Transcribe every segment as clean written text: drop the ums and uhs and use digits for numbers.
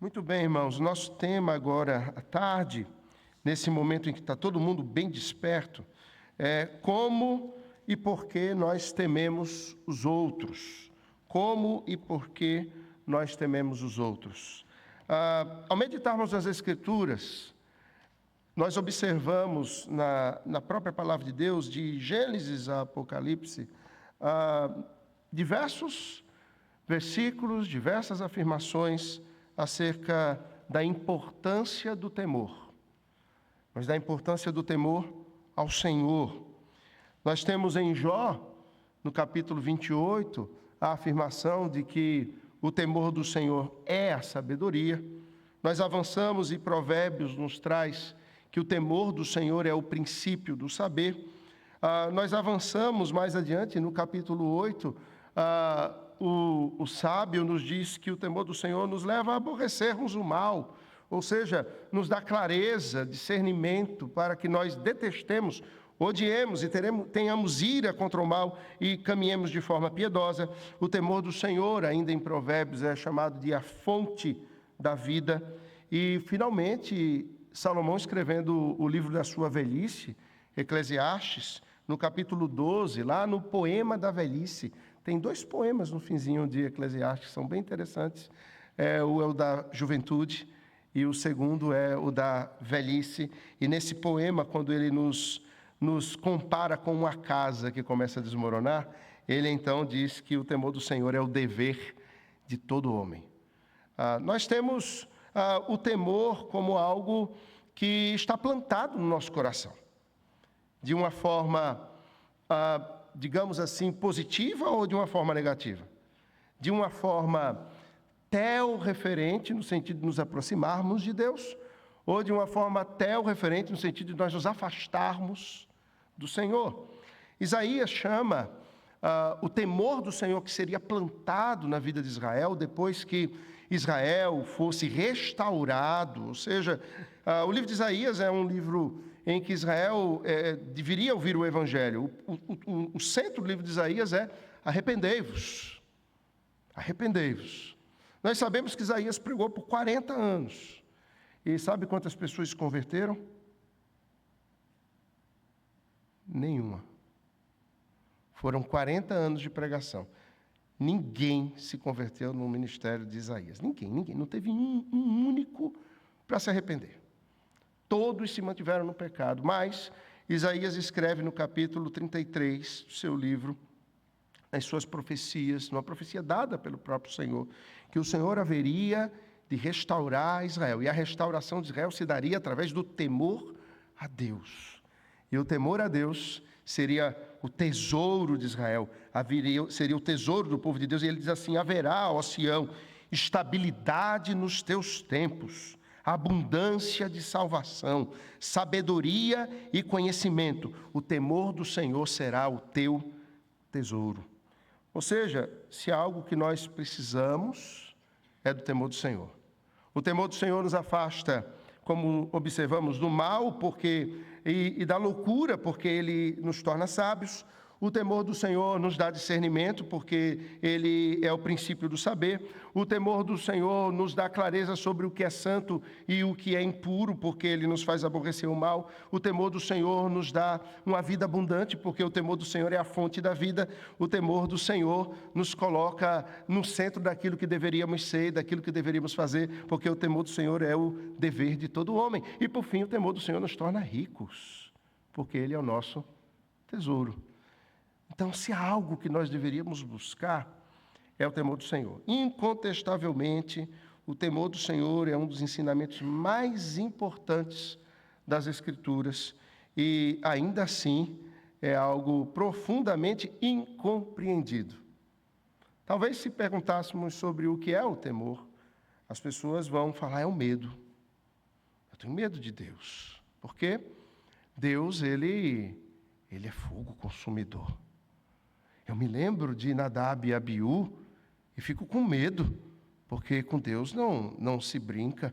Muito bem, irmãos. Nosso tema agora à tarde, nesse momento em que está todo mundo bem desperto, é como e por que nós tememos os outros. Como e por que nós tememos os outros. Ao meditarmos nas Escrituras, nós observamos na própria palavra de Deus, de Gênesis a Apocalipse, diversos versículos, diversas afirmações acerca da importância do temor, mas da importância do temor ao Senhor. Nós temos em Jó, no capítulo 28, a afirmação de que o temor do Senhor é a sabedoria. Nós avançamos e Provérbios nos traz que o temor do Senhor é o princípio do saber. Nós avançamos mais adiante, no capítulo 8, o sábio nos diz que o temor do Senhor nos leva a aborrecermos o mal, ou seja, nos dá clareza, discernimento, para que nós detestemos, odiemos e tenhamos ira contra o mal e caminhemos de forma piedosa. O temor do Senhor, ainda em Provérbios, é chamado de a fonte da vida. E, finalmente, Salomão, escrevendo o livro da sua velhice, Eclesiastes, no capítulo 12, lá no poema da velhice, tem 2 poemas no finzinho de Eclesiastes que são bem interessantes. O da juventude e o segundo é o da velhice. E nesse poema, quando ele nos compara com uma casa que começa a desmoronar, ele então diz que o temor do Senhor é o dever de todo homem. Nós temos o temor como algo que está plantado no nosso coração, de uma forma digamos assim, positiva ou de uma forma negativa? De uma forma tel-referente, no sentido de nos aproximarmos de Deus, ou de uma forma tel-referente, no sentido de nós nos afastarmos do Senhor. Isaías chama o temor do Senhor que seria plantado na vida de Israel, depois que Israel fosse restaurado, ou seja, o livro de Isaías é um livro em que Israel deveria ouvir o Evangelho. O centro do livro de Isaías é arrependei-vos. Arrependei-vos. Nós sabemos que Isaías pregou por 40 anos. E sabe quantas pessoas se converteram? Nenhuma. Foram 40 anos de pregação. Ninguém se converteu no ministério de Isaías. Ninguém. Não teve um único para se arrepender. Todos se mantiveram no pecado, mas Isaías escreve no capítulo 33 do seu livro, nas suas profecias, numa profecia dada pelo próprio Senhor, que o Senhor haveria de restaurar Israel, e a restauração de Israel se daria através do temor a Deus. E o temor a Deus seria o tesouro de Israel, seria o tesouro do povo de Deus, e ele diz assim: haverá, ó Sião, estabilidade nos teus tempos, abundância de salvação, sabedoria e conhecimento. O temor do Senhor será o teu tesouro. Ou seja, se há algo que nós precisamos, é do temor do Senhor. O temor do Senhor nos afasta, como observamos, do mal e da loucura, porque ele nos torna sábios. O temor do Senhor nos dá discernimento, porque ele é o princípio do saber. O temor do Senhor nos dá clareza sobre o que é santo e o que é impuro, porque ele nos faz aborrecer o mal. O temor do Senhor nos dá uma vida abundante, porque o temor do Senhor é a fonte da vida. O temor do Senhor nos coloca no centro daquilo que deveríamos ser, daquilo que deveríamos fazer, porque o temor do Senhor é o dever de todo homem. E, por fim, o temor do Senhor nos torna ricos, porque ele é o nosso tesouro. Então, se há algo que nós deveríamos buscar, é o temor do Senhor. Incontestavelmente, o temor do Senhor é um dos ensinamentos mais importantes das Escrituras e, ainda assim, é algo profundamente incompreendido. Talvez, se perguntássemos sobre o que é o temor, as pessoas vão falar: é o medo. Eu tenho medo de Deus. Porque Deus, ele é fogo consumidor. Eu me lembro de Nadab e Abiú e fico com medo, porque com Deus não se brinca.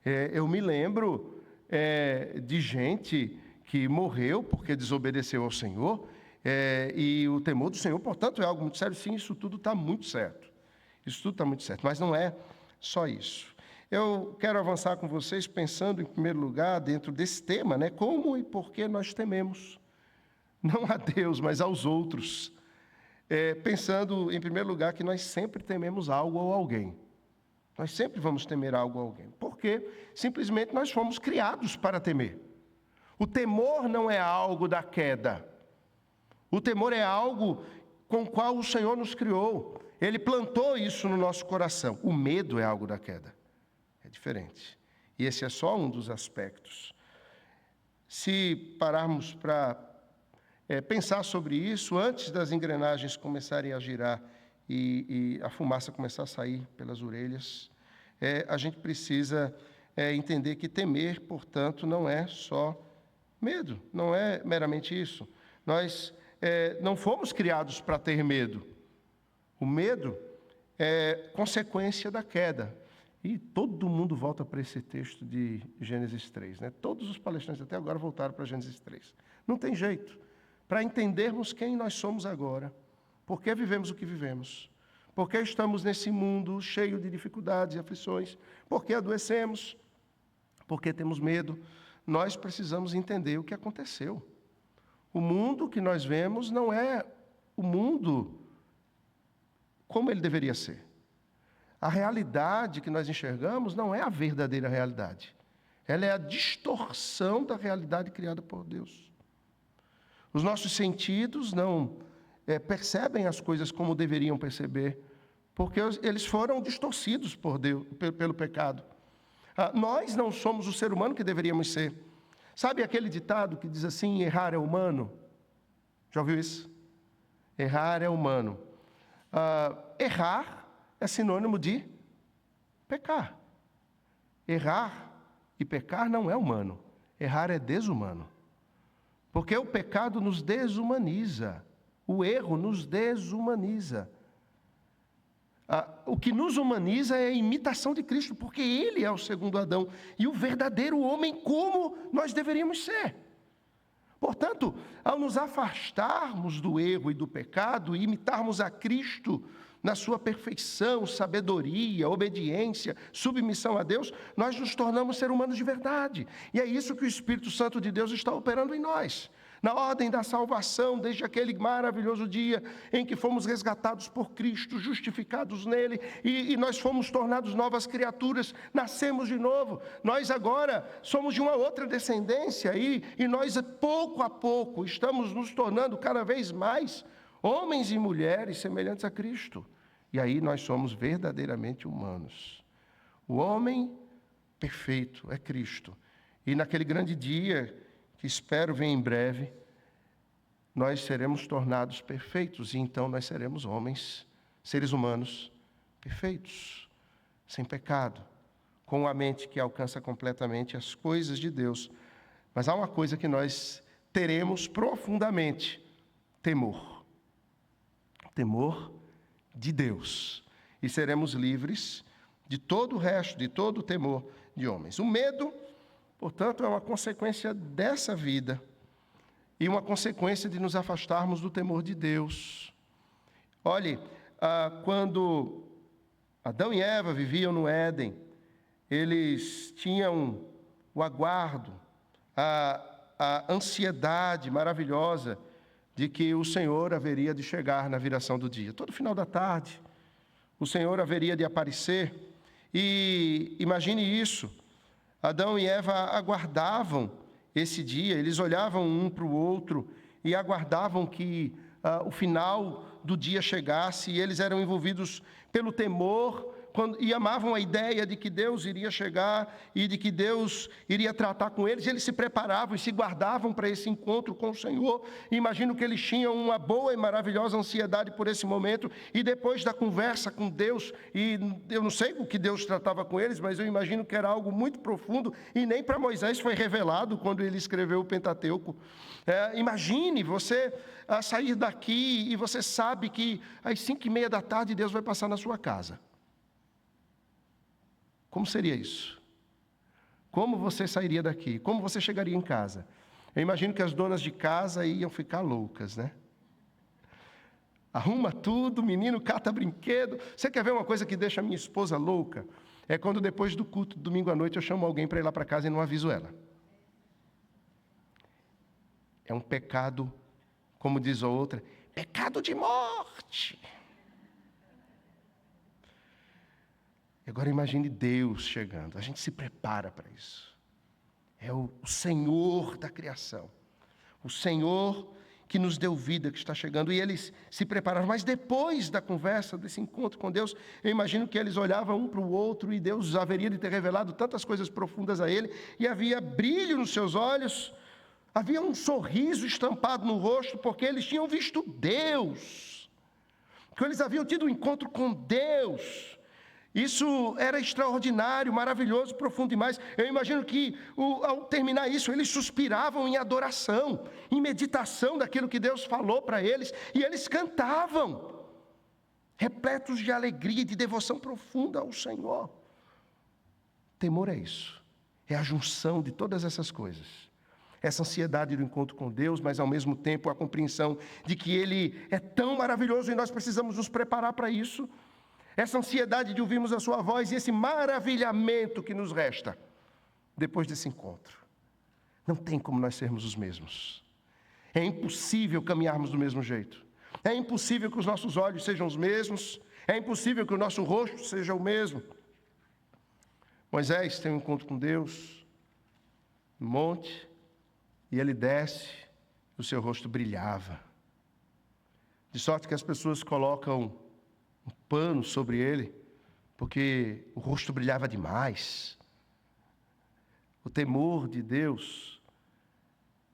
Eu me lembro de gente que morreu porque desobedeceu ao Senhor, e o temor do Senhor, portanto, é algo muito sério. Sim, isso tudo está muito certo. Isso tudo está muito certo, mas não é só isso. Eu quero avançar com vocês pensando, em primeiro lugar, dentro desse tema, né? Como e por que nós tememos, não a Deus, mas aos outros. Pensando, em primeiro lugar, que nós sempre tememos algo ou alguém. Nós sempre vamos temer algo ou alguém. Porque simplesmente nós fomos criados para temer. O temor não é algo da queda. O temor é algo com o qual o Senhor nos criou. Ele plantou isso no nosso coração. O medo é algo da queda. É diferente. E esse é só um dos aspectos. Se pararmos para pensar sobre isso, antes das engrenagens começarem a girar e a fumaça começar a sair pelas orelhas, a gente precisa entender que temer, portanto, não é só medo, não é meramente isso. Nós não fomos criados para ter medo. O medo é consequência da queda. E todo mundo volta para esse texto de Gênesis 3, né? Todos os palestrantes até agora voltaram para Gênesis 3. Não tem jeito. Para entendermos quem nós somos agora, por que vivemos o que vivemos, por que estamos nesse mundo cheio de dificuldades e aflições, por que adoecemos, por que temos medo, nós precisamos entender o que aconteceu. O mundo que nós vemos não é o mundo como ele deveria ser. A realidade que nós enxergamos não é a verdadeira realidade. Ela é a distorção da realidade criada por Deus. Os nossos sentidos não percebem as coisas como deveriam perceber, porque eles foram distorcidos por Deus, pelo pecado. Nós não somos o ser humano que deveríamos ser. Sabe aquele ditado que diz assim, errar é humano? Já ouviu isso? Errar é humano. Errar é sinônimo de pecar. Errar e pecar não é humano. Errar é desumano. Porque o pecado nos desumaniza. O erro nos desumaniza. O que nos humaniza é a imitação de Cristo, porque Ele é o segundo Adão e o verdadeiro homem como nós deveríamos ser. Portanto, ao nos afastarmos do erro e do pecado e imitarmos a Cristo na sua perfeição, sabedoria, obediência, submissão a Deus, nós nos tornamos seres humanos de verdade. E é isso que o Espírito Santo de Deus está operando em nós. Na ordem da salvação, desde aquele maravilhoso dia em que fomos resgatados por Cristo, justificados nele, e nós fomos tornados novas criaturas, nascemos de novo. Nós agora somos de uma outra descendência, e nós, pouco a pouco, estamos nos tornando cada vez mais homens e mulheres semelhantes a Cristo. E aí nós somos verdadeiramente humanos. O homem perfeito é Cristo. E naquele grande dia, que espero venha em breve, nós seremos tornados perfeitos, e então nós seremos homens, seres humanos, perfeitos, sem pecado, com a mente que alcança completamente as coisas de Deus. Mas há uma coisa que nós teremos profundamente: temor. Temor de Deus. E seremos livres de todo o resto, de todo o temor de homens. O medo, portanto, é uma consequência dessa vida e uma consequência de nos afastarmos do temor de Deus. Olhe, quando Adão e Eva viviam no Éden, eles tinham o aguardo, a ansiedade maravilhosa de que o Senhor haveria de chegar na viração do dia. Todo final da tarde, o Senhor haveria de aparecer. E imagine isso. Adão e Eva aguardavam esse dia, eles olhavam um para o outro e aguardavam que o final do dia chegasse, e eles eram envolvidos pelo temor e amavam a ideia de que Deus iria chegar e de que Deus iria tratar com eles. Eles se preparavam e se guardavam para esse encontro com o Senhor. E imagino que eles tinham uma boa e maravilhosa ansiedade por esse momento, e depois da conversa com Deus, e eu não sei o que Deus tratava com eles, mas eu imagino que era algo muito profundo, e nem para Moisés foi revelado quando ele escreveu o Pentateuco. Imagine você sair daqui e você sabe que às 5:30 da tarde Deus vai passar na sua casa. Como seria isso? Como você sairia daqui? Como você chegaria em casa? Eu imagino que as donas de casa iam ficar loucas, né? Arruma tudo, menino cata brinquedo. Você quer ver uma coisa que deixa a minha esposa louca? É quando depois do culto, domingo à noite, eu chamo alguém para ir lá para casa e não aviso ela. É um pecado, como diz a outra, pecado de morte. Agora imagine Deus chegando. A gente se prepara para isso. É o Senhor da criação. O Senhor que nos deu vida, que está chegando. E eles se prepararam. Mas depois da conversa, desse encontro com Deus, eu imagino que eles olhavam um para o outro e Deus haveria de ter revelado tantas coisas profundas a ele. E havia brilho nos seus olhos. Havia um sorriso estampado no rosto, porque eles tinham visto Deus. Que eles haviam tido um encontro com Deus. Isso era extraordinário, maravilhoso, profundo demais. Eu imagino que, ao terminar isso, eles suspiravam em adoração, em meditação daquilo que Deus falou para eles, e eles cantavam, repletos de alegria e de devoção profunda ao Senhor. Temor é isso, é a junção de todas essas coisas. Essa ansiedade do encontro com Deus, mas ao mesmo tempo a compreensão de que Ele é tão maravilhoso e nós precisamos nos preparar para isso. Essa ansiedade de ouvirmos a sua voz e esse maravilhamento que nos resta depois desse encontro. Não tem como nós sermos os mesmos. É impossível caminharmos do mesmo jeito. É impossível que os nossos olhos sejam os mesmos. É impossível que o nosso rosto seja o mesmo. Moisés tem um encontro com Deus no monte e ele desce e o seu rosto brilhava. De sorte que as pessoas colocam um pano sobre ele, porque o rosto brilhava demais. O temor de Deus,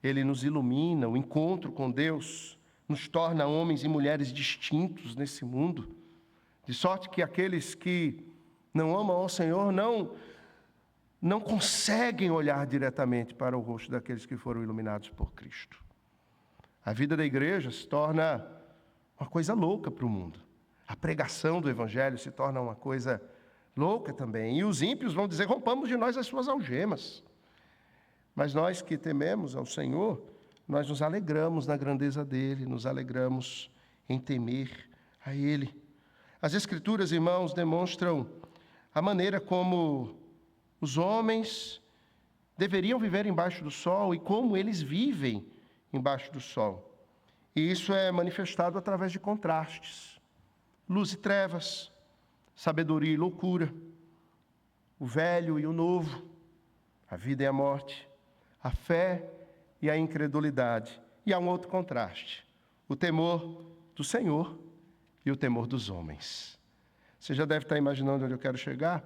ele nos ilumina, o encontro com Deus nos torna homens e mulheres distintos nesse mundo, de sorte que aqueles que não amam ao Senhor não conseguem olhar diretamente para o rosto daqueles que foram iluminados por Cristo. A vida da igreja se torna uma coisa louca para o mundo. A pregação do Evangelho se torna uma coisa louca também. E os ímpios vão dizer, rompamos de nós as suas algemas. Mas nós que tememos ao Senhor, nós nos alegramos na grandeza dEle, nos alegramos em temer a Ele. As Escrituras, irmãos, demonstram a maneira como os homens deveriam viver embaixo do sol e como eles vivem embaixo do sol. E isso é manifestado através de contrastes. Luz e trevas, sabedoria e loucura, o velho e o novo, a vida e a morte, a fé e a incredulidade. E há um outro contraste, o temor do Senhor e o temor dos homens. Você já deve estar imaginando onde eu quero chegar?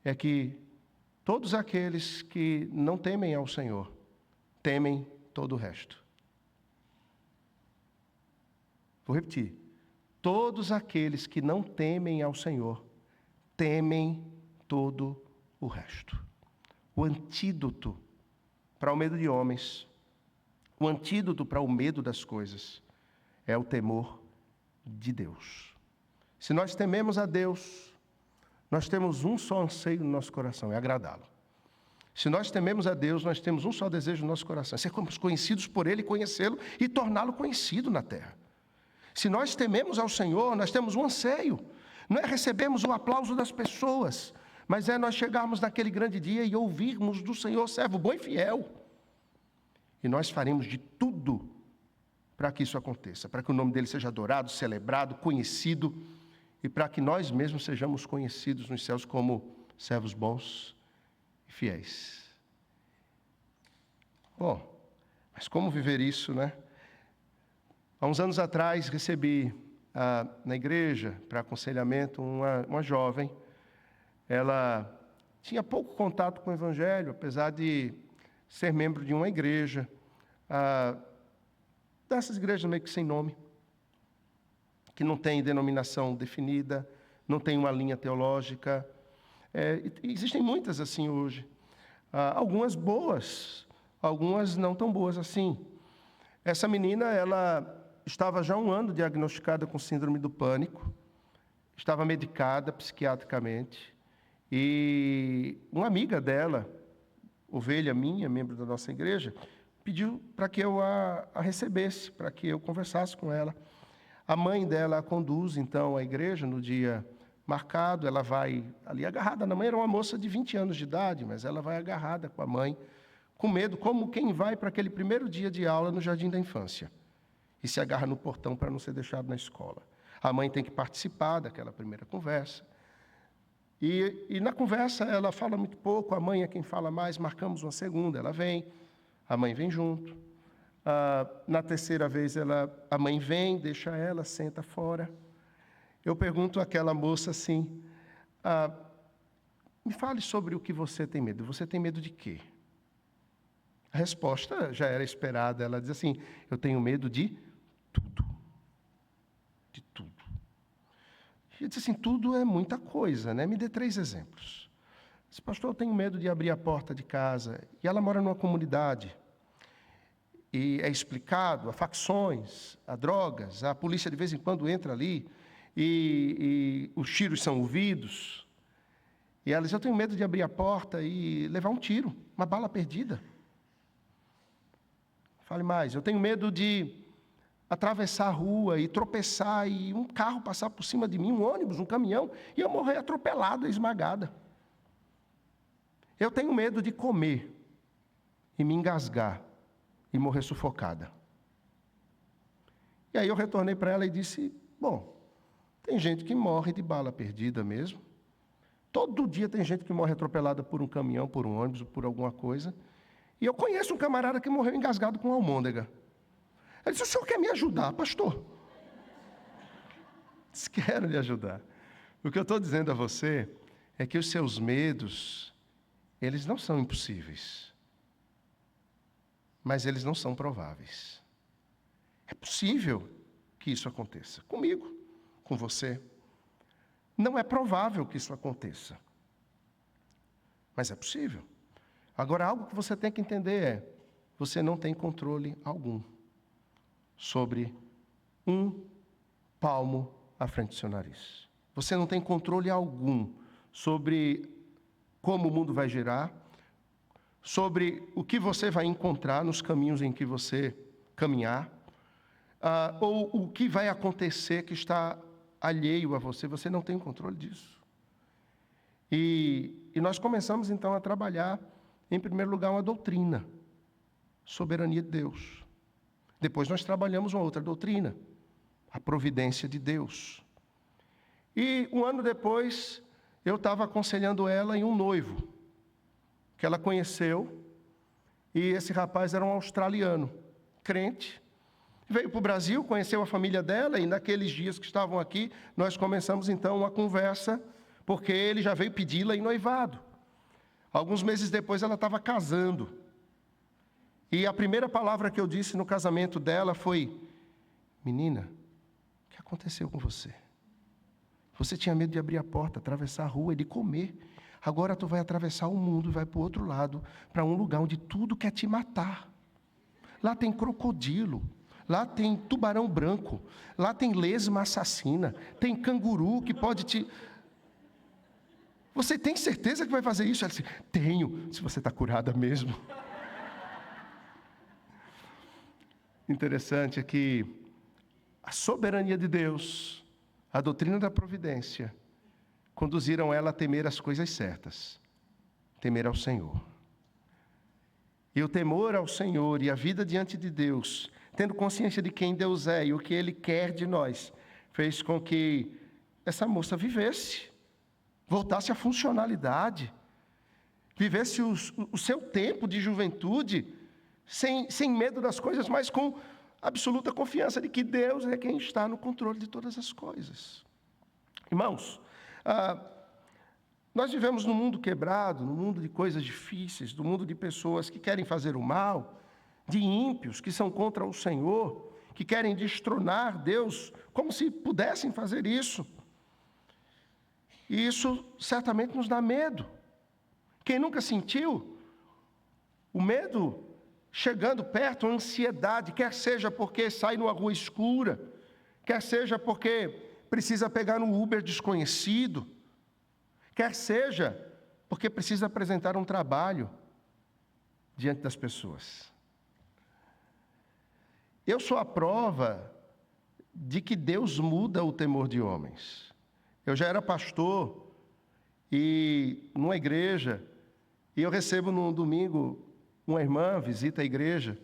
É que todos aqueles que não temem ao Senhor, temem todo o resto. Vou repetir. Todos aqueles que não temem ao Senhor, temem todo o resto. O antídoto para o medo de homens, o antídoto para o medo das coisas, é o temor de Deus. Se nós tememos a Deus, nós temos um só anseio no nosso coração, é agradá-lo. Se nós tememos a Deus, nós temos um só desejo no nosso coração, é sermos conhecidos por Ele, conhecê-lo e torná-lo conhecido na terra. Se nós tememos ao Senhor, nós temos um anseio. Não é recebermos o aplauso das pessoas, mas é nós chegarmos naquele grande dia e ouvirmos do Senhor, servo bom e fiel. E nós faremos de tudo para que isso aconteça, para que o nome dele seja adorado, celebrado, conhecido, e para que nós mesmos sejamos conhecidos nos céus como servos bons e fiéis. Bom, mas como viver isso, né? Há uns anos atrás, recebi na igreja, para aconselhamento, uma jovem. Ela tinha pouco contato com o Evangelho, apesar de ser membro de uma igreja, dessas igrejas meio que sem nome, que não tem denominação definida, não tem uma linha teológica. Existem muitas assim hoje. Algumas boas, algumas não tão boas assim. Essa menina, ela estava já há um ano diagnosticada com síndrome do pânico, estava medicada psiquiatricamente, e uma amiga dela, ovelha minha, membro da nossa igreja, pediu para que eu a recebesse, para que eu conversasse com ela. A mãe dela a conduz, então, à igreja no dia marcado, ela vai ali agarrada na mãe, era uma moça de 20 anos de idade, mas ela vai agarrada com a mãe, com medo, como quem vai para aquele primeiro dia de aula no jardim da infância, e se agarra no portão para não ser deixado na escola. A mãe tem que participar daquela primeira conversa, e na conversa ela fala muito pouco, a mãe é quem fala mais, marcamos uma segunda, ela vem, a mãe vem junto. Na terceira vez a mãe vem, deixa ela, senta fora. Eu pergunto àquela moça assim, me fale sobre o que você tem medo. Você tem medo de quê? A resposta já era esperada, ela diz assim, eu tenho medo de tudo. De tudo. E eu disse assim, tudo é muita coisa, né? Me dê 3 exemplos. Eu disse, pastor, eu tenho medo de abrir a porta de casa. E ela mora numa comunidade. E é explicado, há facções, há drogas, a polícia de vez em quando entra ali, e os tiros são ouvidos. E ela diz, eu tenho medo de abrir a porta e levar um tiro, uma bala perdida. Fale mais, eu tenho medo de atravessar a rua e tropeçar e um carro passar por cima de mim, um ônibus, um caminhão, e eu morrer atropelada, esmagada. Eu tenho medo de comer e me engasgar e morrer sufocada. E aí eu retornei para ela e disse, bom, tem gente que morre de bala perdida mesmo. Todo dia tem gente que morre atropelada por um caminhão, por um ônibus, por alguma coisa. E eu conheço um camarada que morreu engasgado com uma almôndega. Ele disse, o senhor quer me ajudar, pastor? Disse, quero lhe ajudar. O que eu estou dizendo a você é que os seus medos, eles não são impossíveis. Mas eles não são prováveis. É possível que isso aconteça comigo, com você. Não é provável que isso aconteça. Mas é possível. Agora, algo que você tem que entender é, você não tem controle algum sobre um palmo à frente do seu nariz. Você não tem controle algum sobre como o mundo vai girar, sobre o que você vai encontrar nos caminhos em que você caminhar, ou o que vai acontecer que está alheio a você, você não tem o controle disso. E nós começamos então a trabalhar, em primeiro lugar, uma doutrina, soberania de Deus. Depois nós trabalhamos uma outra doutrina, a providência de Deus. E um ano depois, eu estava aconselhando ela em um noivo, que ela conheceu, e esse rapaz era um australiano, crente, veio para o Brasil, conheceu a família dela, e naqueles dias que estavam aqui, nós começamos então uma conversa, porque ele já veio pedi-la em noivado. Alguns meses depois ela estava casando, e a primeira palavra que eu disse no casamento dela foi, menina, o que aconteceu com você? Você tinha medo de abrir a porta, atravessar a rua e de comer. Agora tu vai atravessar o mundo e vai para o outro lado, para um lugar onde tudo quer te matar. Lá tem crocodilo, lá tem tubarão branco, lá tem lesma assassina, tem canguru que pode te... Você tem certeza que vai fazer isso? Ela disse, tenho, se você está curada mesmo. Interessante é que a soberania de Deus, a doutrina da providência, conduziram ela a temer as coisas certas, temer ao Senhor. E o temor ao Senhor e a vida diante de Deus, tendo consciência de quem Deus é e o que Ele quer de nós, fez com que essa moça vivesse, voltasse à funcionalidade, vivesse o seu tempo de juventude, sem medo das coisas, mas com absoluta confiança de que Deus é quem está no controle de todas as coisas. Irmãos, nós vivemos num mundo quebrado, num mundo de coisas difíceis, num mundo de pessoas que querem fazer o mal, de ímpios que são contra o Senhor, que querem destronar Deus, como se pudessem fazer isso. E isso certamente nos dá medo. Quem nunca sentiu o medo chegando perto, a ansiedade, quer seja porque sai numa rua escura, quer seja porque precisa pegar um Uber desconhecido, quer seja porque precisa apresentar um trabalho diante das pessoas. Eu sou a prova de que Deus muda o temor de homens. Eu já era pastor e numa igreja, e eu recebo no domingo uma irmã, visita a igreja,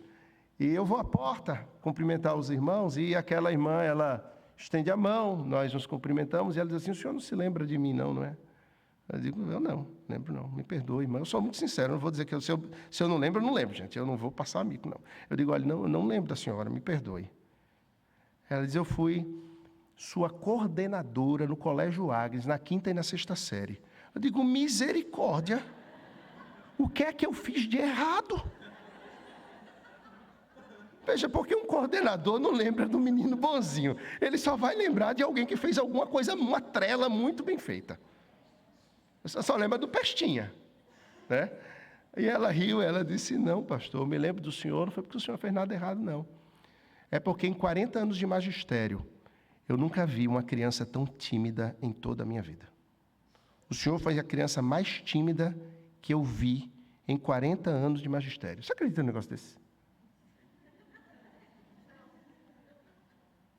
e eu vou à porta cumprimentar os irmãos, e aquela irmã, ela estende a mão, nós nos cumprimentamos, e ela diz assim: o senhor não se lembra de mim não, não é? Eu digo: eu não, lembro não, me perdoe, irmã. Eu sou muito sincero, não vou dizer que se eu não lembro, eu não lembro, gente, eu não vou passar mico, não. Eu digo: olha, não, eu não lembro da senhora, me perdoe. Ela diz: eu fui sua coordenadora no Colégio Agnes, na 5ª e na 6ª série. Eu digo: misericórdia, o que é que eu fiz de errado? Veja, porque um coordenador não lembra do menino bonzinho, ele só vai lembrar de alguém que fez alguma coisa, uma trela muito bem feita. Você só lembra do Pestinha, né? E ela riu, ela disse: não, pastor, eu me lembro do senhor, não foi porque o senhor fez nada errado, não. É porque em 40 anos de magistério, eu nunca vi uma criança tão tímida em toda a minha vida. O senhor foi a criança mais tímida que eu vi em 40 anos de magistério. Você acredita num negócio desse?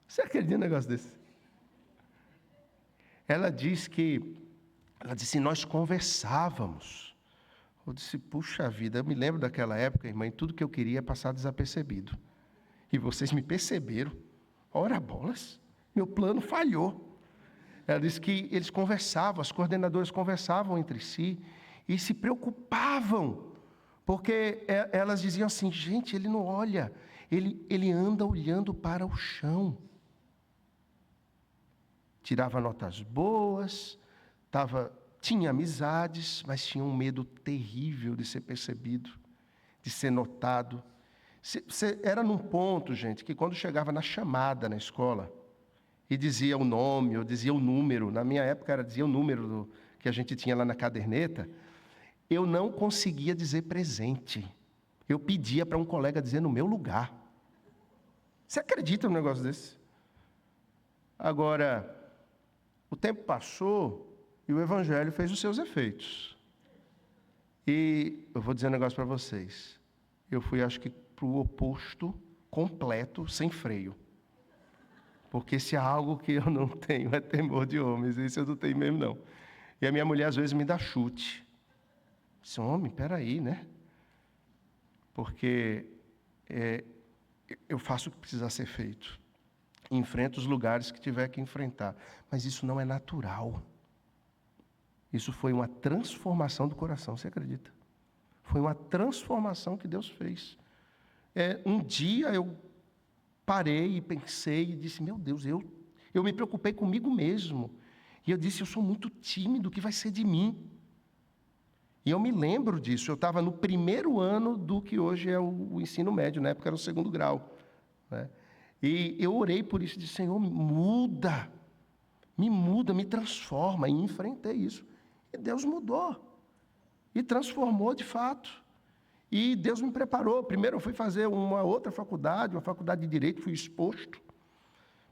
Você acredita num negócio desse? Ela disse, nós conversávamos. Eu disse: puxa vida, eu me lembro daquela época, irmã, e tudo que eu queria é passar desapercebido. E vocês me perceberam. Ora bolas, meu plano falhou. Ela disse que eles conversavam, as coordenadoras conversavam entre si e se preocupavam, porque elas diziam assim: gente, ele não olha, ele anda olhando para o chão. Tirava notas boas, tinha amizades, mas tinha um medo terrível de ser percebido, de ser notado. Era num ponto, gente, que quando chegava na chamada na escola, e dizia o nome, ou dizia o número, na minha época dizia o número que a gente tinha lá na caderneta, eu não conseguia dizer presente. Eu pedia para um colega dizer no meu lugar. Você acredita num negócio desse? Agora, o tempo passou e o Evangelho fez os seus efeitos. E eu vou dizer um negócio para vocês. Eu fui, acho que, para o oposto completo, sem freio. Porque se há algo que eu não tenho é temor de homens. Isso eu não tenho mesmo, não. E a minha mulher, às vezes, me dá chute. Diz: homem, peraí, né? Porque eu faço o que precisa ser feito. Enfrento os lugares que tiver que enfrentar. Mas isso não é natural. Isso foi uma transformação do coração, você acredita? Foi uma transformação que Deus fez. Um dia eu parei e pensei e disse: meu Deus, eu me preocupei comigo mesmo. E eu disse: eu sou muito tímido, o que vai ser de mim? E eu me lembro disso, eu estava no 1º ano do que hoje é o ensino médio, na época era o 2º grau, né? E eu orei por isso, disse: Senhor, me muda, me transforma, e enfrentei isso. E Deus mudou, e transformou de fato. E Deus me preparou. Primeiro eu fui fazer uma outra faculdade, uma faculdade de Direito, fui exposto.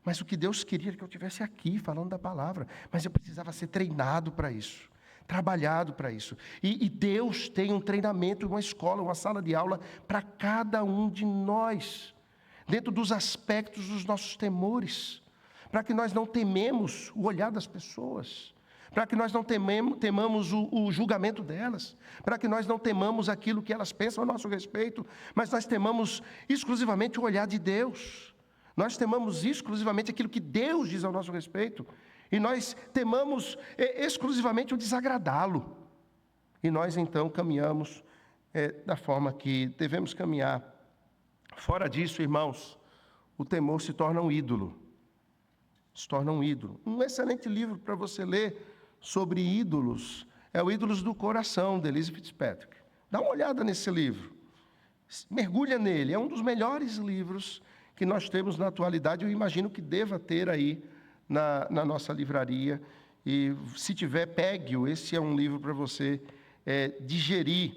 Mas o que Deus queria era que eu estivesse aqui, falando da palavra. Mas eu precisava ser treinado para isso, trabalhado para isso. E Deus tem um treinamento, uma escola, uma sala de aula para cada um de nós, dentro dos aspectos dos nossos temores, para que nós não tememos o olhar das pessoas, para que nós não temamos o julgamento delas, para que nós não temamos aquilo que elas pensam a nosso respeito, mas nós temamos exclusivamente o olhar de Deus. Nós temamos exclusivamente aquilo que Deus diz ao nosso respeito, e nós temamos exclusivamente o desagradá-lo. E nós então caminhamos da forma que devemos caminhar. Fora disso, irmãos, o temor se torna um ídolo. Se torna um ídolo. Um excelente livro para você ler sobre ídolos é o Ídolos do Coração, de Elyse Fitzpatrick. Dá uma olhada nesse livro. Mergulha nele. É um dos melhores livros que nós temos na atualidade. Eu imagino que deva ter aí na nossa livraria. E se tiver, pegue-o. Esse é um livro para você digerir.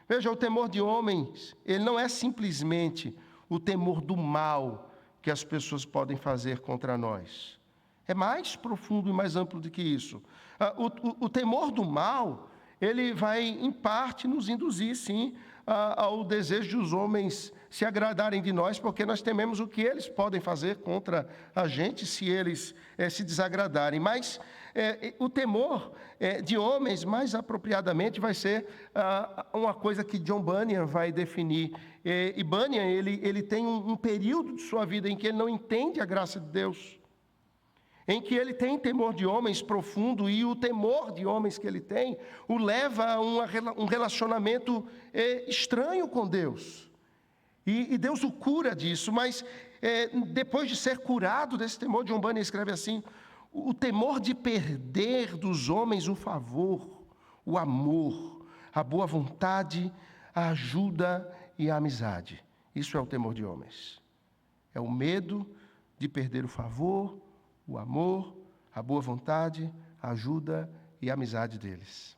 Veja, o temor de homens, ele não é simplesmente o temor do mal que as pessoas podem fazer contra nós. É mais profundo e mais amplo do que isso. O temor do mal ele vai, em parte, nos induzir, sim, ao desejo de os homens se agradarem de nós, porque nós tememos o que eles podem fazer contra a gente se eles se desagradarem. Mas o temor de homens, mais apropriadamente, vai ser uma coisa que John Bunyan vai definir. E Bunyan, ele tem um período de sua vida em que ele não entende a graça de Deus, em que ele tem temor de homens profundo, e o temor de homens que ele tem o leva a um relacionamento estranho com Deus. E Deus o cura disso, mas depois de ser curado desse temor, John Bunyan escreve assim: o temor de perder dos homens o favor, o amor, a boa vontade, a ajuda e a amizade. Isso é o temor de homens. É o medo de perder o favor, o amor, a boa vontade, a ajuda e a amizade deles.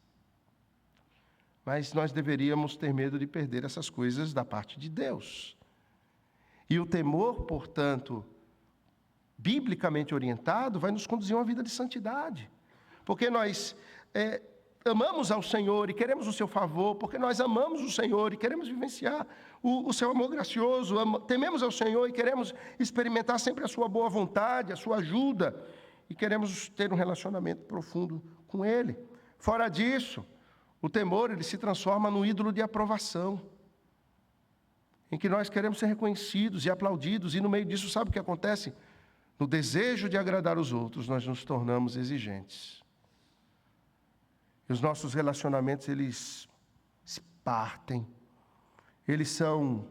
Mas nós deveríamos ter medo de perder essas coisas da parte de Deus. E o temor, portanto, biblicamente orientado, vai nos conduzir a uma vida de santidade. Porque nós amamos ao Senhor e queremos o seu favor, porque nós amamos o Senhor e queremos vivenciar o seu amor gracioso, tememos ao Senhor e queremos experimentar sempre a sua boa vontade, a sua ajuda, e queremos ter um relacionamento profundo com Ele. Fora disso, o temor, ele se transforma num ídolo de aprovação, em que nós queremos ser reconhecidos e aplaudidos, e no meio disso, sabe o que acontece? No desejo de agradar os outros, nós nos tornamos exigentes. E os nossos relacionamentos, eles se partem, eles são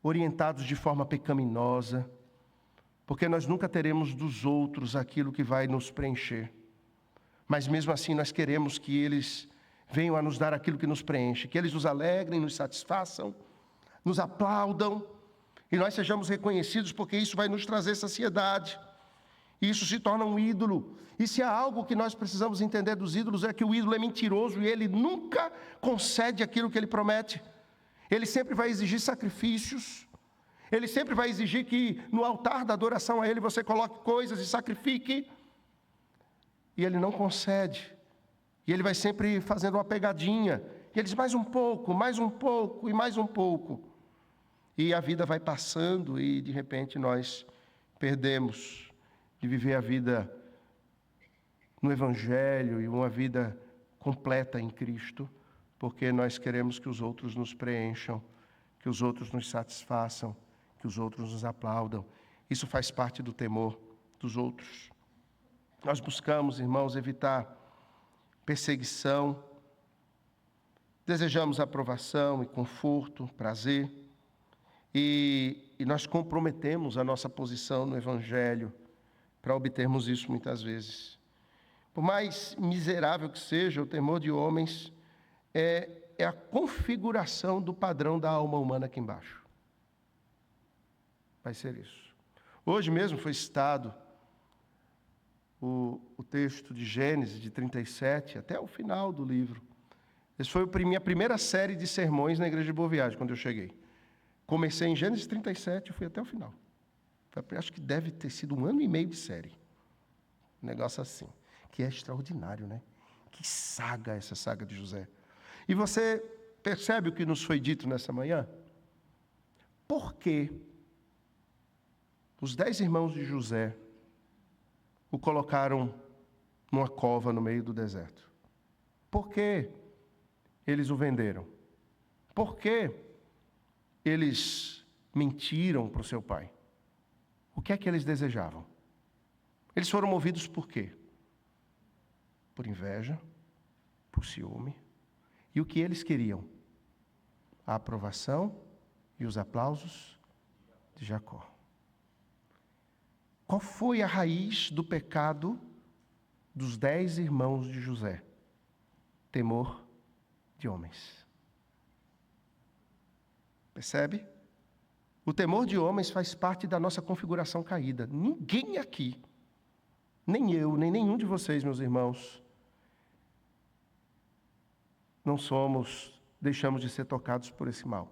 orientados de forma pecaminosa, porque nós nunca teremos dos outros aquilo que vai nos preencher. Mas mesmo assim nós queremos que eles venham a nos dar aquilo que nos preenche, que eles nos alegrem, nos satisfaçam, nos aplaudam, e nós sejamos reconhecidos, porque isso vai nos trazer saciedade. E isso se torna um ídolo. E se há algo que nós precisamos entender dos ídolos, é que o ídolo é mentiroso e ele nunca concede aquilo que ele promete. Ele sempre vai exigir sacrifícios. Ele sempre vai exigir que no altar da adoração a ele você coloque coisas e sacrifique. E ele não concede. E ele vai sempre fazendo uma pegadinha. E ele diz mais um pouco e mais um pouco. E a vida vai passando e de repente nós perdemos de viver a vida no Evangelho e uma vida completa em Cristo, porque nós queremos que os outros nos preencham, que os outros nos satisfaçam, que os outros nos aplaudam. Isso faz parte do temor dos outros. Nós buscamos, irmãos, evitar perseguição, desejamos aprovação e conforto, prazer, e nós comprometemos a nossa posição no Evangelho para obtermos isso muitas vezes. Por mais miserável que seja, o temor de homens é a configuração do padrão da alma humana aqui embaixo. Vai ser isso. Hoje mesmo foi citado o texto de Gênesis, de 37, até o final do livro. Essa foi a minha primeira série de sermões na Igreja de Boa Viagem, quando eu cheguei. Comecei em Gênesis 37 e fui até o final. Acho que deve ter sido 1 ano e meio de série. Um negócio assim, que é extraordinário, né? Que saga essa saga de José. E você percebe o que nos foi dito nessa manhã? Por que os 10 irmãos de José o colocaram numa cova no meio do deserto? Por que eles o venderam? Por que eles mentiram para o seu pai? O que é que eles desejavam? Eles foram movidos por quê? Por inveja, por ciúme. E o que eles queriam? A aprovação e os aplausos de Jacó. Qual foi a raiz do pecado dos 10 irmãos de José? Temor de homens. Percebe? O temor de homens faz parte da nossa configuração caída. Ninguém aqui, nem eu, nem nenhum de vocês, meus irmãos, deixamos de ser tocados por esse mal.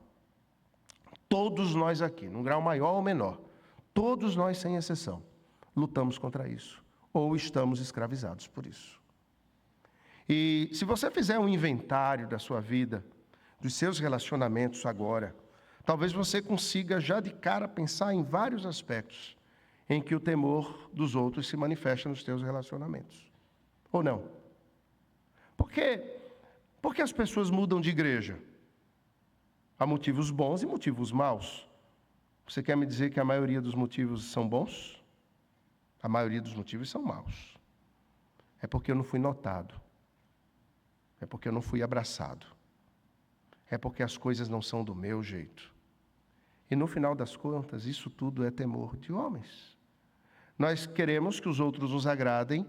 Todos nós aqui, num grau maior ou menor, todos nós, sem exceção, lutamos contra isso, ou estamos escravizados por isso. E se você fizer um inventário da sua vida, dos seus relacionamentos agora, talvez você consiga já de cara pensar em vários aspectos em que o temor dos outros se manifesta nos seus relacionamentos. Ou não? Por quê? Porque as pessoas mudam de igreja. Há motivos bons e motivos maus. Você quer me dizer que a maioria dos motivos são bons? A maioria dos motivos são maus. É porque eu não fui notado. É porque eu não fui abraçado. É porque as coisas não são do meu jeito. E no final das contas, isso tudo é temor de homens. Nós queremos que os outros nos agradem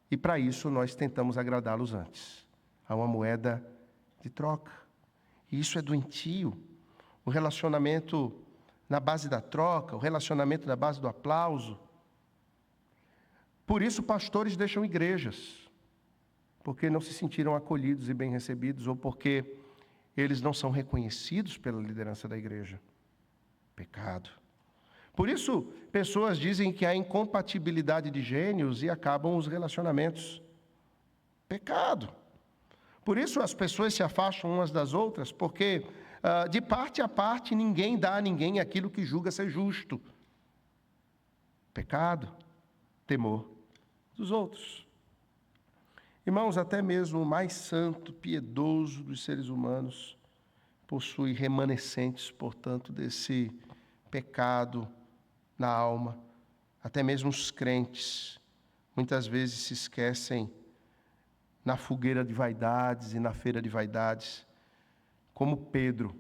e para isso nós tentamos agradá-los antes. Há uma moeda de troca. E isso é doentio. O relacionamento na base da troca, o relacionamento na base do aplauso. Por isso pastores deixam igrejas. Porque não se sentiram acolhidos e bem recebidos ou porque eles não são reconhecidos pela liderança da igreja. Pecado. Por isso, pessoas dizem que há incompatibilidade de gênios e acabam os relacionamentos. Pecado. Por isso as pessoas se afastam umas das outras, porque de parte a parte ninguém dá a ninguém aquilo que julga ser justo. Pecado. Temor dos outros. Irmãos, até mesmo o mais santo, piedoso dos seres humanos possui remanescentes, portanto, desse pecado na alma. Até mesmo os crentes, muitas vezes se esquecem na fogueira de vaidades e na feira de vaidades, como Pedro,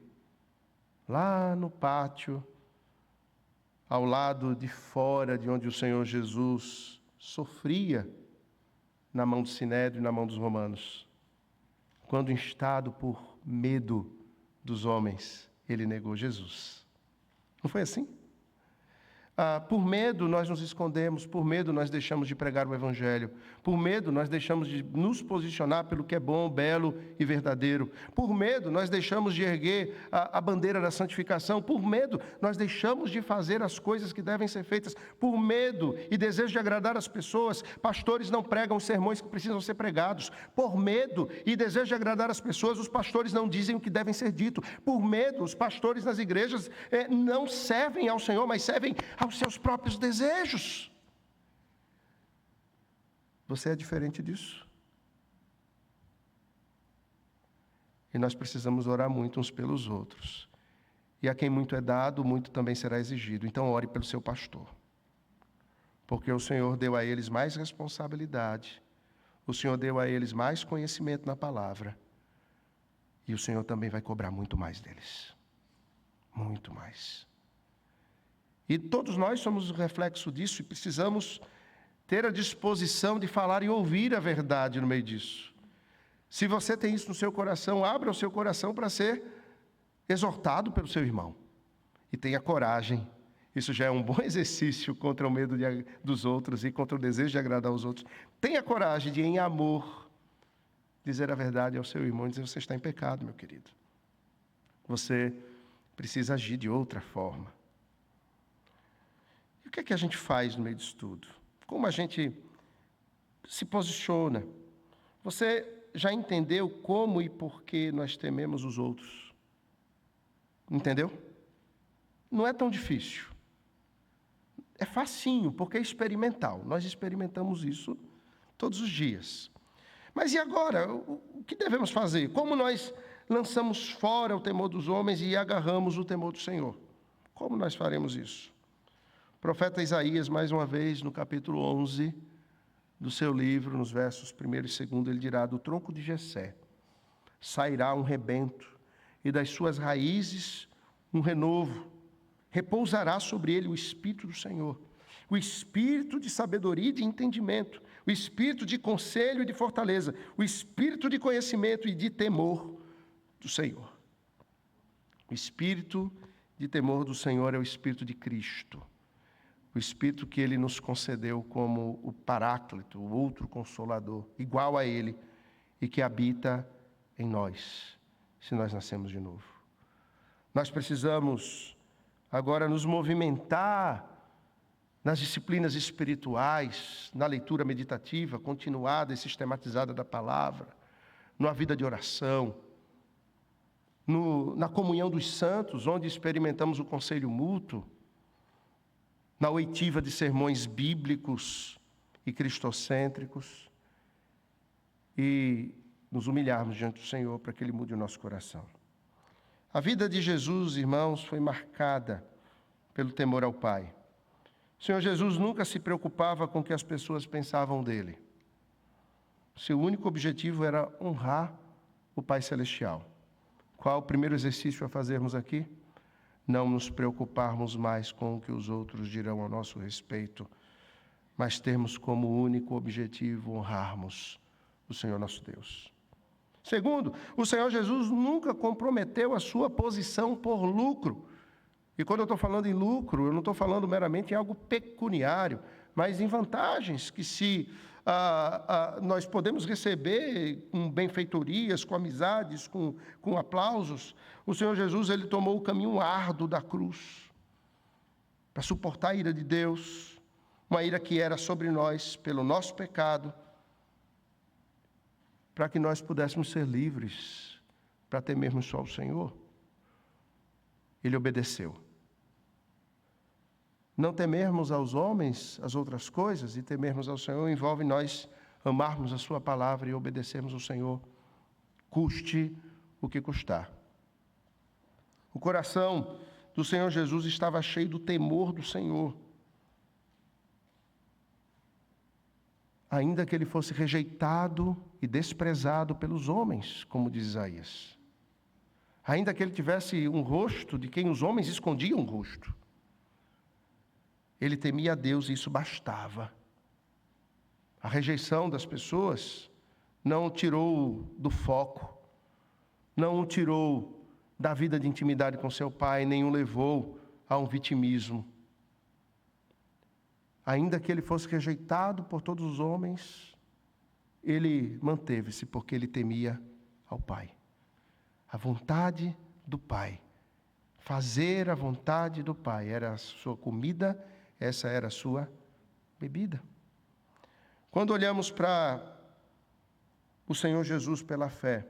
lá no pátio, ao lado de fora de onde o Senhor Jesus sofria, na mão do Sinédrio e na mão dos romanos. Quando instado por medo dos homens, ele negou Jesus. Não foi assim? Por medo nós nos escondemos, por medo nós deixamos de pregar o Evangelho, por medo nós deixamos de nos posicionar pelo que é bom, belo e verdadeiro, por medo nós deixamos de erguer a bandeira da santificação, por medo nós deixamos de fazer as coisas que devem ser feitas, por medo e desejo de agradar as pessoas, pastores não pregam os sermões que precisam ser pregados, por medo e desejo de agradar as pessoas, os pastores não dizem o que devem ser dito, por medo os pastores nas igrejas não servem ao Senhor, mas servem aos seus próprios desejos. Você é diferente disso. E nós precisamos orar muito uns pelos outros. E a quem muito é dado, muito também será exigido. Então ore pelo seu pastor. Porque o Senhor deu a eles mais responsabilidade. O Senhor deu a eles mais conhecimento na palavra. E o Senhor também vai cobrar muito mais deles. Muito mais. E todos nós somos o reflexo disso e precisamos ter a disposição de falar e ouvir a verdade no meio disso. Se você tem isso no seu coração, abra o seu coração para ser exortado pelo seu irmão. E tenha coragem. Isso já é um bom exercício contra o medo dos outros e contra o desejo de agradar os outros. Tenha coragem de, em amor, dizer a verdade ao seu irmão e dizer: você está em pecado, meu querido. Você precisa agir de outra forma. E o que é que a gente faz no meio disso tudo? Como a gente se posiciona? Você já entendeu como e por que nós tememos os outros? Entendeu? Não é tão difícil. É facinho, porque é experimental. Nós experimentamos isso todos os dias. Mas e agora? O que devemos fazer? Como nós lançamos fora o temor dos homens e agarramos o temor do Senhor? Como nós faremos isso? O profeta Isaías, mais uma vez, no capítulo 11 do seu livro, nos versos 1 e 2, ele dirá: do tronco de Jessé sairá um rebento, e das suas raízes um renovo. Repousará sobre ele o Espírito do Senhor, o Espírito de sabedoria e de entendimento, o Espírito de conselho e de fortaleza, o Espírito de conhecimento e de temor do Senhor. O Espírito de temor do Senhor é o Espírito de Cristo. O Espírito que Ele nos concedeu como o Paráclito, o outro Consolador, igual a Ele, e que habita em nós, se nós nascemos de novo. Nós precisamos agora nos movimentar nas disciplinas espirituais, na leitura meditativa, continuada e sistematizada da palavra, numa vida de oração, na comunhão dos santos, onde experimentamos o conselho mútuo, na oitiva de sermões bíblicos e cristocêntricos, e nos humilharmos diante do Senhor para que Ele mude o nosso coração. A vida de Jesus, irmãos, foi marcada pelo temor ao Pai. O Senhor Jesus nunca se preocupava com o que as pessoas pensavam dele. Seu único objetivo era honrar o Pai Celestial. Qual o primeiro exercício a fazermos aqui? Não nos preocuparmos mais com o que os outros dirão a nosso respeito, mas termos como único objetivo honrarmos o Senhor nosso Deus. Segundo, o Senhor Jesus nunca comprometeu a sua posição por lucro. E quando eu estou falando em lucro, eu não estou falando meramente em algo pecuniário, mas em vantagens que nós podemos receber com benfeitorias, com amizades, com aplausos. O Senhor Jesus, Ele tomou o caminho árduo da cruz para suportar a ira de Deus, uma ira que era sobre nós pelo nosso pecado, para que nós pudéssemos ser livres, para temermos só o Senhor. Ele obedeceu. Não temermos aos homens, as outras coisas, e temermos ao Senhor envolve nós amarmos a sua palavra e obedecermos ao Senhor, custe o que custar. O coração do Senhor Jesus estava cheio do temor do Senhor. Ainda que ele fosse rejeitado e desprezado pelos homens, como diz Isaías. Ainda que ele tivesse um rosto de quem os homens escondiam o rosto. Ele temia a Deus e isso bastava. A rejeição das pessoas não o tirou do foco, não o tirou da vida de intimidade com seu pai, nem o levou a um vitimismo. Ainda que ele fosse rejeitado por todos os homens, ele manteve-se porque ele temia ao Pai. A vontade do Pai. Fazer a vontade do Pai era a sua comida, essa era a sua bebida. Quando olhamos para o Senhor Jesus pela fé,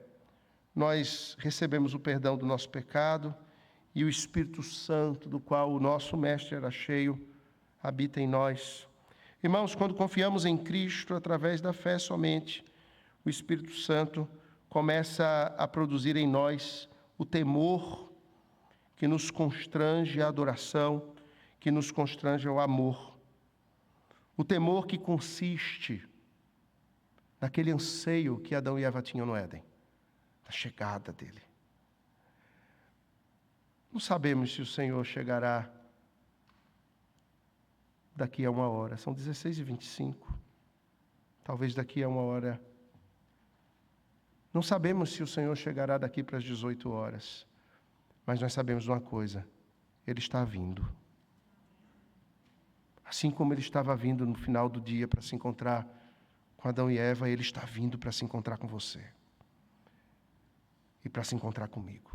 nós recebemos o perdão do nosso pecado e o Espírito Santo, do qual o nosso Mestre era cheio, habita em nós. Irmãos, quando confiamos em Cristo através da fé somente, o Espírito Santo começa a produzir em nós o temor que nos constrange à adoração, que nos constrange ao amor. O temor que consiste naquele anseio que Adão e Eva tinham no Éden, na chegada dele. Não sabemos se o Senhor chegará daqui a 1 hora, são 16h25, talvez daqui a 1 hora. Não sabemos se o Senhor chegará daqui para as 18 horas, mas nós sabemos uma coisa, Ele está vindo. Assim como Ele estava vindo no final do dia para se encontrar com Adão e Eva, Ele está vindo para se encontrar com você e para se encontrar comigo.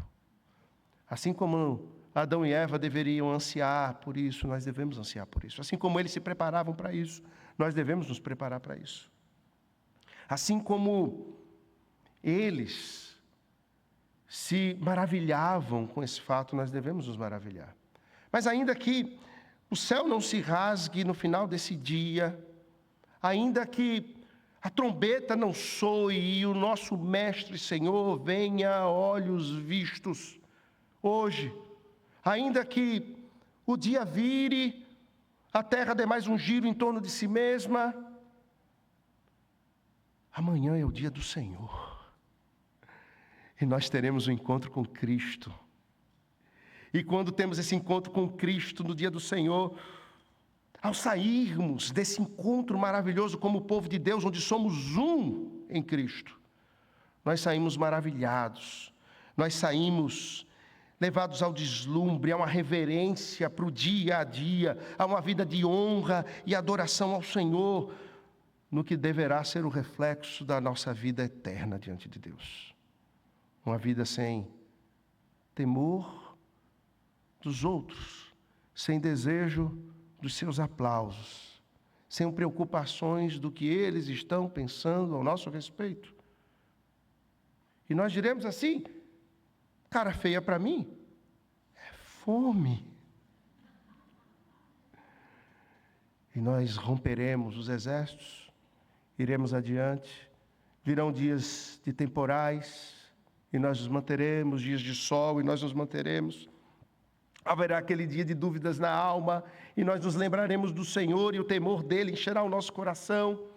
Assim como Adão e Eva deveriam ansiar por isso, nós devemos ansiar por isso. Assim como eles se preparavam para isso, nós devemos nos preparar para isso. Assim como eles se maravilhavam com esse fato, nós devemos nos maravilhar. Mas ainda que o céu não se rasgue no final desse dia, ainda que a trombeta não soe e o nosso Mestre Senhor venha a olhos vistos hoje, ainda que o dia vire, a terra dê mais um giro em torno de si mesma, amanhã é o dia do Senhor. E nós teremos um encontro com Cristo. E quando temos esse encontro com Cristo no dia do Senhor, ao sairmos desse encontro maravilhoso como povo de Deus, onde somos um em Cristo, nós saímos maravilhados, nós saímos levados ao deslumbre, a uma reverência para o dia a dia, a uma vida de honra e adoração ao Senhor, no que deverá ser o reflexo da nossa vida eterna diante de Deus. Uma vida sem temor dos outros, sem desejo dos seus aplausos, sem preocupações do que eles estão pensando ao nosso respeito. E nós diremos assim: cara feia para mim é fome. E nós romperemos os exércitos, iremos adiante, virão dias de temporais, e nós nos manteremos, dias de sol, e nós nos manteremos. Haverá aquele dia de dúvidas na alma, e nós nos lembraremos do Senhor, e o temor dele encherá o nosso coração.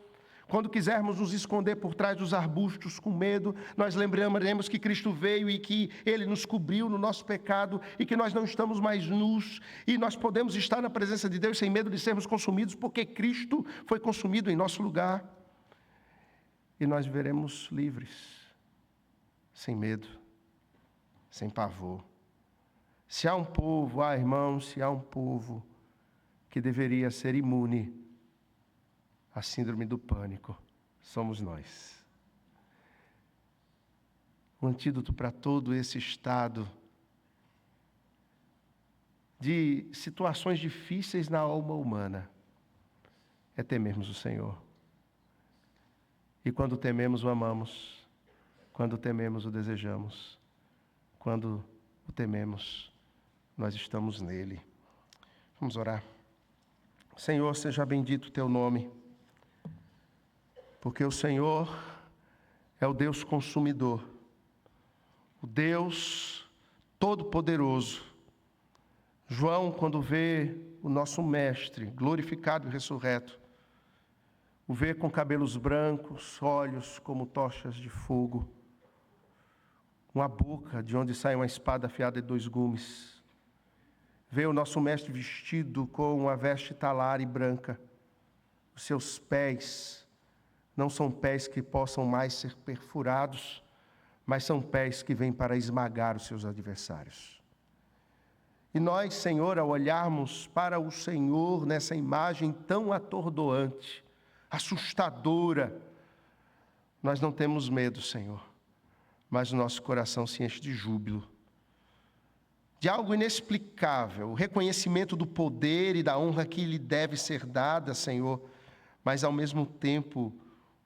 Quando quisermos nos esconder por trás dos arbustos com medo, nós lembraremos que Cristo veio e que Ele nos cobriu no nosso pecado e que nós não estamos mais nus e nós podemos estar na presença de Deus sem medo de sermos consumidos, porque Cristo foi consumido em nosso lugar. E nós viveremos livres, sem medo, sem pavor. Se há um povo, irmãos, se há um povo que deveria ser imune a síndrome do pânico, somos nós. O antídoto para todo esse estado de situações difíceis na alma humana é temermos o Senhor. E quando tememos, o amamos. Quando tememos, o desejamos. Quando o tememos, nós estamos nele. Vamos orar. Senhor, seja bendito o teu nome. Porque o Senhor é o Deus consumidor, o Deus todo-poderoso. João, quando vê o nosso Mestre glorificado e ressurreto, o vê com cabelos brancos, olhos como tochas de fogo, uma boca de onde sai uma espada afiada de 2 gumes. Vê o nosso Mestre vestido com uma veste talar e branca, os seus pés não são pés que possam mais ser perfurados, mas são pés que vêm para esmagar os seus adversários. E nós, Senhor, ao olharmos para o Senhor nessa imagem tão atordoante, assustadora, nós não temos medo, Senhor, mas o nosso coração se enche de júbilo, de algo inexplicável, o reconhecimento do poder e da honra que lhe deve ser dada, Senhor, mas ao mesmo tempo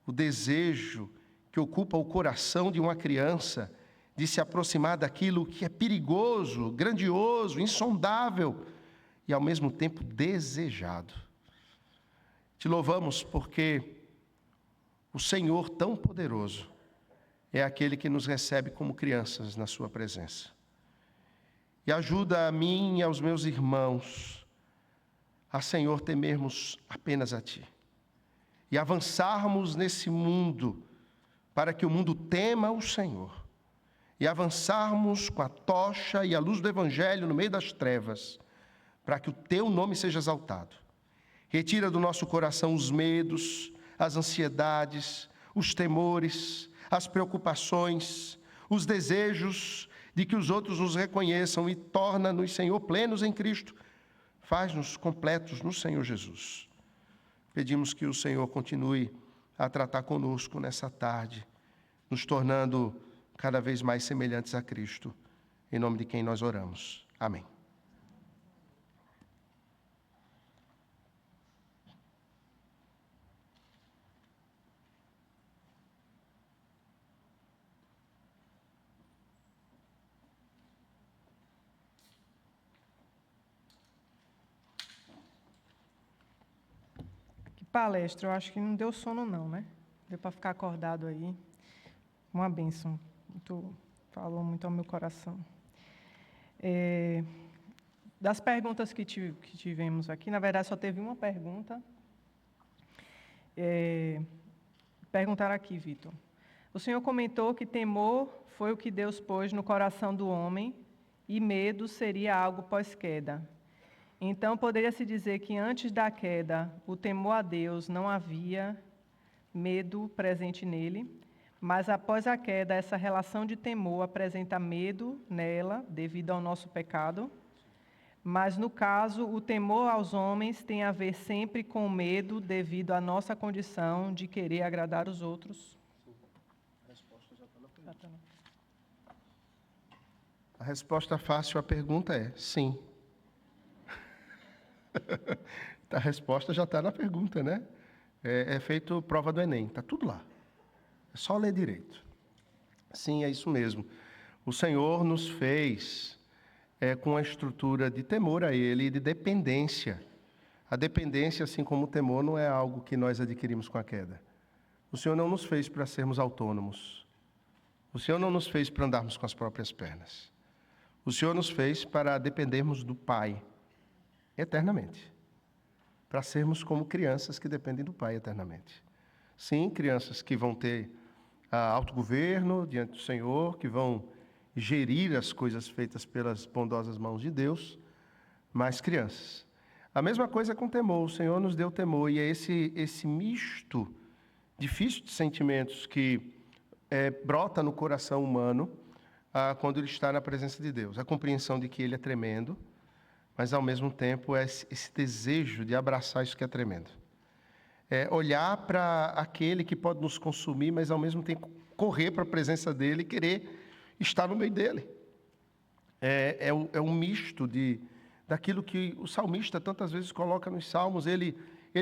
o desejo que ocupa o coração de uma criança de se aproximar daquilo que é perigoso, grandioso, insondável e ao mesmo tempo desejado. Te louvamos porque o Senhor tão poderoso é aquele que nos recebe como crianças na sua presença. E ajuda a mim e aos meus irmãos a, Senhor, temermos apenas a Ti. E avançarmos nesse mundo, para que o mundo tema o Senhor. E avançarmos com a tocha e a luz do Evangelho no meio das trevas, para que o Teu nome seja exaltado. Retira do nosso coração os medos, as ansiedades, os temores, as preocupações, os desejos de que os outros nos reconheçam e torna-nos, Senhor, plenos em Cristo. Faz-nos completos no Senhor Jesus. Pedimos que o Senhor continue a tratar conosco nessa tarde, nos tornando cada vez mais semelhantes a Cristo, em nome de quem nós oramos. Amém. Palestra, eu acho que não deu sono não, né? Deu para ficar acordado aí. Uma bênção. Falou muito ao meu coração. Das perguntas que tivemos aqui, na verdade só teve uma pergunta. Perguntaram aqui, Vitor. O senhor comentou que temor foi o que Deus pôs no coração do homem e medo seria algo pós-queda. Então, poderia-se dizer que antes da queda, o temor a Deus não havia medo presente nele, mas após a queda, essa relação de temor apresenta medo nela, devido ao nosso pecado. Mas, no caso, o temor aos homens tem a ver sempre com medo, devido à nossa condição de querer agradar os outros. A resposta já está na pergunta. A resposta fácil à pergunta é sim. A resposta já está na pergunta, né? É feito prova do Enem, está tudo lá. É só ler direito. Sim, é isso mesmo. O Senhor nos fez com a estrutura de temor a Ele e de dependência. A dependência, assim como o temor, não é algo que nós adquirimos com a queda. O Senhor não nos fez para sermos autônomos. O Senhor não nos fez para andarmos com as próprias pernas. O Senhor nos fez para dependermos do Pai eternamente. Para sermos como crianças que dependem do Pai eternamente. Sim, crianças que vão ter autogoverno diante do Senhor, que vão gerir as coisas feitas pelas bondosas mãos de Deus, mas crianças. A mesma coisa com temor. O Senhor nos deu temor, e é esse misto difícil de sentimentos que brota no coração humano quando ele está na presença de Deus. A compreensão de que Ele é tremendo, mas ao mesmo tempo esse desejo de abraçar isso que é tremendo. Olhar para aquele que pode nos consumir, mas ao mesmo tempo correr para a presença dele e querer estar no meio dele. É um misto daquilo que o salmista tantas vezes coloca nos salmos. Ele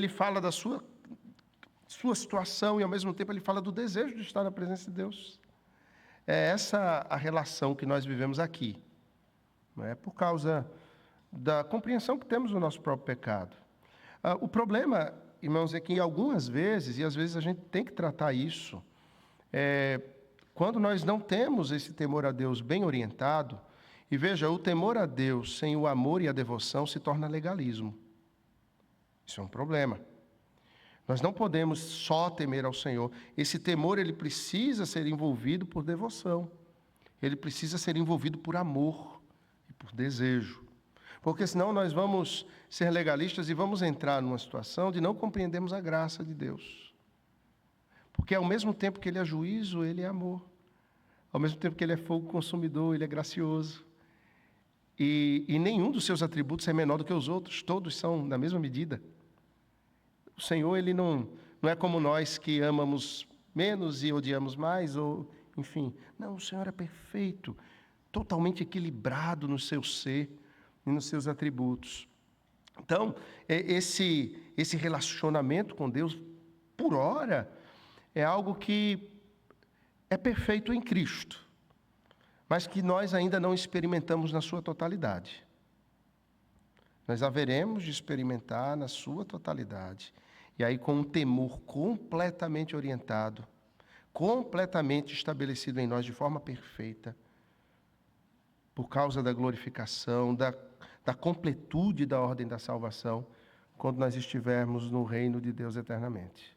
fala da sua situação e ao mesmo tempo ele fala do desejo de estar na presença de Deus. É essa a relação que nós vivemos aqui. Não é? Por causa da compreensão que temos do nosso próprio pecado. O problema, irmãos, é que algumas vezes, e às vezes a gente tem que tratar isso, quando nós não temos esse temor a Deus bem orientado, e veja, o temor a Deus sem o amor e a devoção se torna legalismo. Isso é um problema. Nós não podemos só temer ao Senhor. Esse temor, ele precisa ser envolvido por devoção. Ele precisa ser envolvido por amor e por desejo. Porque senão nós vamos ser legalistas e vamos entrar numa situação de não compreendermos a graça de Deus. Porque ao mesmo tempo que Ele é juízo, Ele é amor. Ao mesmo tempo que Ele é fogo consumidor, Ele é gracioso. E nenhum dos seus atributos é menor do que os outros, todos são na mesma medida. O Senhor, Ele não é como nós que amamos menos e odiamos mais, ou enfim. Não, o Senhor é perfeito, totalmente equilibrado no seu ser e nos seus atributos. Então, esse relacionamento com Deus, por ora, é algo que é perfeito em Cristo, mas que nós ainda não experimentamos na sua totalidade. Nós haveremos de experimentar na sua totalidade, e aí com um temor completamente orientado, completamente estabelecido em nós de forma perfeita, por causa da glorificação, da completude da ordem da salvação, quando nós estivermos no reino de Deus eternamente.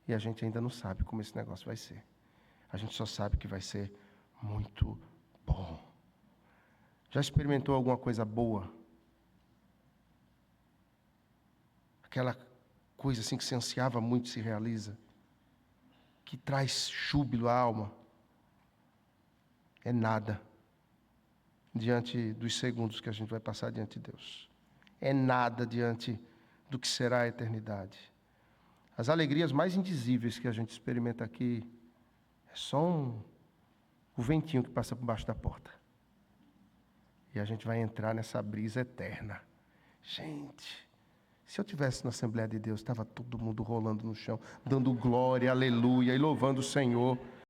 E a gente ainda não sabe como esse negócio vai ser. A gente só sabe que vai ser muito bom. Já experimentou alguma coisa boa? Aquela coisa assim que se ansiava muito se realiza? Que traz júbilo à alma? É nada diante dos segundos que a gente vai passar diante de Deus. É nada diante do que será a eternidade. As alegrias mais indizíveis que a gente experimenta aqui é só o ventinho que passa por baixo da porta. E a gente vai entrar nessa brisa eterna. Gente, se eu tivesse na Assembleia de Deus, estava todo mundo rolando no chão, dando glória, aleluia, e louvando o Senhor.